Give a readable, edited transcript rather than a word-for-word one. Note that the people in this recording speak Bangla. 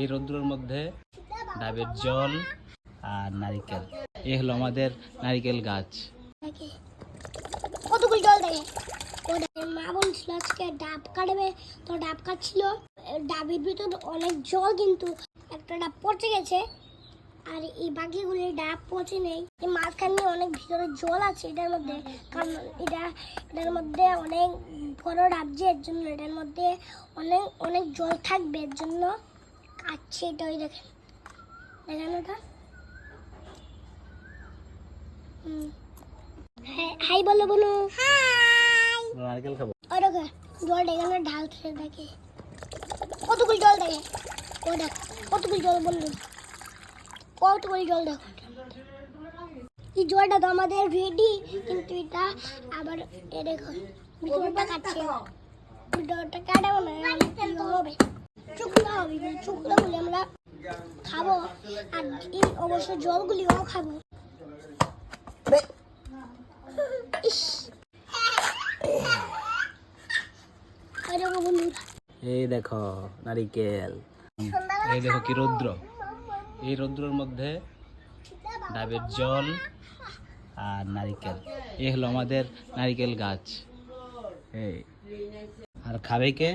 এই রৌদ্রের মধ্যে ডাবের জল আর নারিকেল, এই হলো আমাদের নারিকেল গাছ। কতগুলো জল দেখে মা বলছিল আজকে ডাব কাটবে, তো ডাব কাটছিল, ডাবের ভিতর অনেক জল, কিন্তু একটা ডাব পচে গেছে আর এই বাকিগুলি ডাব পচে নেই। এই মাঝখানে অনেক ভিতরে জল আছে এটার মধ্যে, কারণ এটার মধ্যে অনেক বড় ডাব, যে এর জন্য এটার মধ্যে অনেক অনেক জল থাকবে, এর জন্য কাটছে এটা। ওই দেখেন ওটা। হাই বলো বলো, নারকেল খাবো। ওই দেখো জল এখানে ঢালছে, দেখে কতগুলো জল দেখে, ও দেখো কতগুলো জল বললো, কতগুলো জল দেখো। এই জলটা তো আমাদের রেডি, কিন্তু এটা আবার দেখো ভিতরটা কাটছে, ভিতরটা কাটে হবে শুকনো হবে, শুকনো বলে আমরা খাবো, আর এই অবশ্য জলগুলিও খাবো। এই দেখো নারিকেল, এই দেখো কি রৌদ্র, এই রৌদ্রের মধ্যে ডাবের জল আর নারিকেল, এই হলো আমাদের নারিকেল গাছ। এই আর খাবে কে?